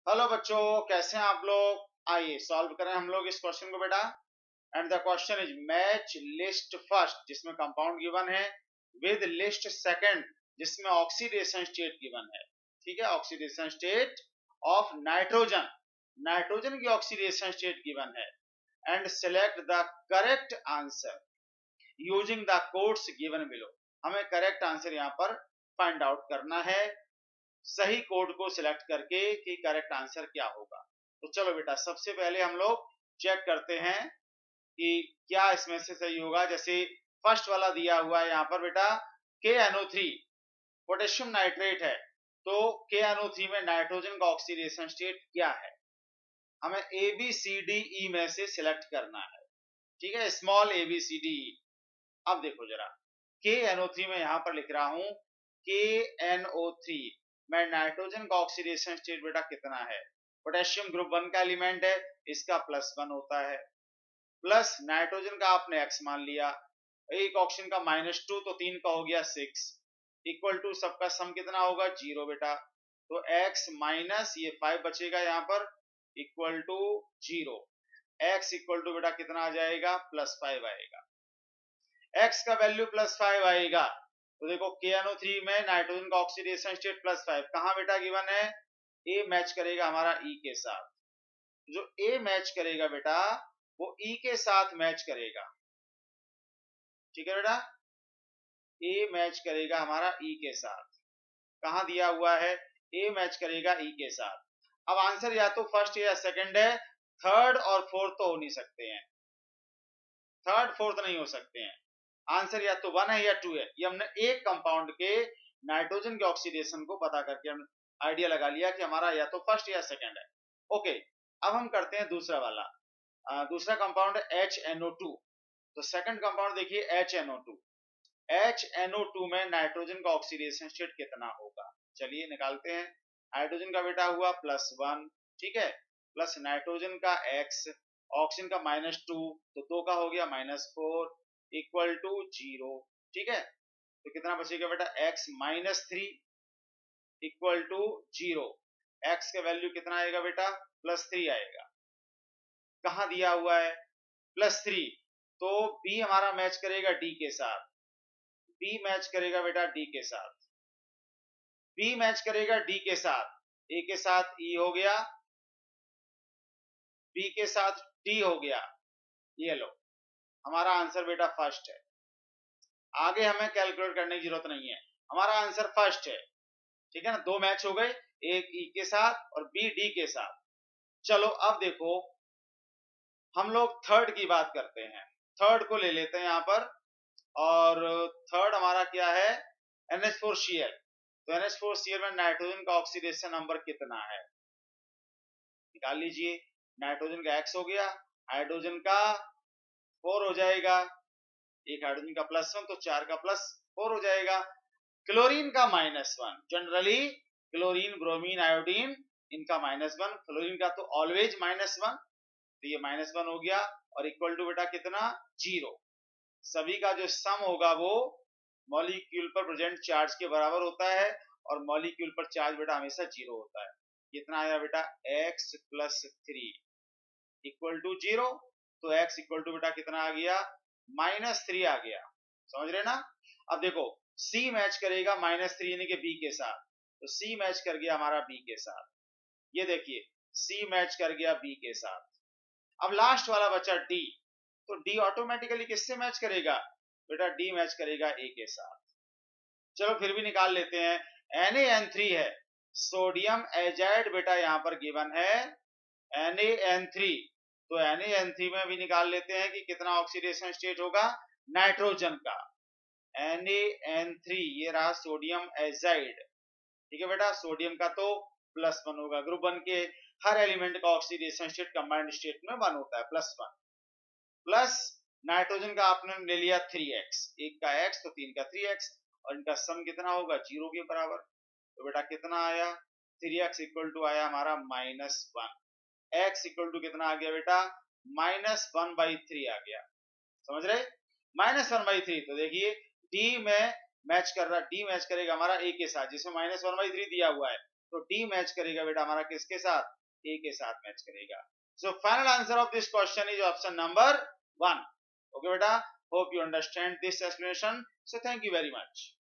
Hello बच्चों, कैसे हैं आप लोग। आइए सॉल्व करें हम लोग इस क्वेश्चन को बेटा। And the question is match list first जिसमें कंपाउंड गिवन है विद लिस्ट सेकंड जिसमें ऑक्सीडेशन स्टेट गिवन है। ठीक है, oxidation state of nitrogen, nitrogen की ऑक्सीडेशन स्टेट गिवन है। And select the correct answer using the codes given below. हमें correct answer यहाँ पर फाइंड आउट करना है सही कोड को सिलेक्ट करके कि करेक्ट आंसर क्या होगा। तो चलो बेटा, सबसे पहले हम लोग चेक करते हैं कि क्या इसमें से सही होगा। जैसे फर्स्ट वाला दिया हुआ है यहाँ पर बेटा KNO3 पोटेशियम नाइट्रेट है, तो KNO3 में नाइट्रोजन का ऑक्सीडेशन स्टेट क्या है, हमें ABCDE में से सिलेक्ट करना है। ठीक है, स्मॉल ABCDE। अब देखो जरा, KNO3 में यहां पर लिख रहा हूं KNO3 में नाइट्रोजन का ऑक्सीडेशन स्टेट बेटा कितना है। पोटेशियम ग्रुप 1 का एलिमेंट है, इसका +1 होता है, प्लस नाइट्रोजन का आपने x मान लिया, एक ऑक्सीजन का -2 तो 3 का हो गया 6, इक्वल टू सबका सम कितना होगा 0 बेटा। तो x माइनस ये 5 बचेगा यहाँ पर equal to 0। x equal to बेटा कितना आ जाएगा +5 आएगा। x का वैल्यू +5 आएगा तो देखो KNO3 में नाइट्रोजन का ऑक्सीडेशन स्टेट +5 कहां बेटा गिवन है, A मैच करेगा हमारा E के साथ। जो A मैच करेगा बेटा वो E के साथ मैच करेगा। ठीक है बेटा, A मैच करेगा हमारा E के साथ। कहां दिया हुआ है, A मैच करेगा E के साथ। अब आंसर या तो फर्स्ट या सेकंड है, थर्ड और फोर्थ तो हो नहीं सकते हैं, थर्ड फोर्थ नहीं हो सकते हैं। आंसर या तो 1 है या 2 है। ये हमने एक कंपाउंड के नाइट्रोजन के ऑक्सीडेशन को पता करके हम आइडिया लगा लिया कि हमारा या तो फर्स्ट या सेकंड है। ओके, अब हम करते हैं दूसरा वाला। दूसरा कंपाउंड है HNO2। तो सेकंड कंपाउंड देखिए HNO2। HNO2 में नाइट्रोजन का ऑक्सीडेशन स्टेट कितना होगा, चलिए निकालते हैं। हाइड्रोजन का बेटा हुआ +1, ठीक है, प्लस नाइट्रोजन का x, ऑक्सीजन का -2 तो 2 का हो गया -4 इक्वल टू 0। ठीक है, तो कितना बचेगा बेटा x -3 इक्वल टू 0। x का वैल्यू कितना आएगा बेटा +3 आएगा। कहां दिया हुआ है +3, तो B हमारा मैच करेगा D के साथ, B मैच करेगा बेटा D के साथ, B मैच करेगा D के साथ, A के साथ E हो गया, B के साथ D हो गया। ये लो हमारा आंसर बेटा फर्स्ट है। आगे हमें कैलकुलेट करने की जरूरत नहीं है, हमारा आंसर फर्स्ट है। ठीक है ना, दो मैच हो गए, एक E के साथ और B D के साथ। चलो अब देखो हम लोग थर्ड की बात करते हैं, थर्ड को ले लेते हैं यहाँ पर। और थर्ड हमारा क्या है NH4Cl। तो NH4Cl में नाइट्रोजन का ऑक्सीडेशन नंबर कितना है, निकाल लीजिए। नाइट्रोजन का X हो गया, हाइड्रोजन का 4 हो जाएगा, एक हाइड्रोजन का +1 तो 4 का +4 हो जाएगा। क्लोरीन का -1, जनरली क्लोरीन ब्रोमीन आयोडीन इनका -1, फ्लोरीन का तो ऑलवेज -1, तो ये -1 हो गया और इक्वल टू बेटा कितना 0। सभी का जो सम होगा वो मॉलिक्यूल पर प्रेजेंट चार्ज के बराबर होता है और मॉलिक्यूल पर चार्ज बेटा हमेशा 0 होता है। कितना आया बेटा x +3 इक्वल टू 0। तो x इक्वल टू बेटा कितना आ गया -3 आ गया, समझ रहे ना। अब देखो C मैच करेगा -3 यानी कि B के साथ, तो C मैच कर गया हमारा B के साथ। ये देखिए C मैच कर गया B के साथ। अब लास्ट वाला बचा D, तो D ऑटोमेटिकली किससे मैच करेगा बेटा, D मैच करेगा A के साथ। चलो फिर भी निकाल लेते हैं। NaN3 है, सोडियम एजाइड बेटा यहाँ पर गिवन है NaN3, तो NaN3 में भी निकाल लेते हैं कि कितना ऑक्सीडेशन स्टेट होगा नाइट्रोजन का। NaN3 ये रहा सोडियम एजाइड। ठीक है बेटा, सोडियम का तो +1 होगा, ग्रुप 1 के हर एलिमेंट का ऑक्सीडेशन स्टेट कंबाइंड स्टेट में 1 होता है, +1। प्लस नाइट्रोजन का आपने ले लिया 3x, एक का x तो 3 का 3x और इनका सम कितना होगा 0 के बराबर। तो बेटा कितना आया 3x इक्वल टू आया हमारा -1, x इक्वल टू कितना आ गया बेटा -1/3 आ गया, समझ रहे -1/3। तो देखिए D में मैच कर रहा, D मैच करेगा हमारा A के साथ जिसमें -1/3 दिया हुआ है, तो D मैच करेगा बेटा हमारा किसके साथ ए के साथ मैच करेगा। So final answer of this question is option number 1। Okay बेटा, hope you understand this explanation. So thank you very much.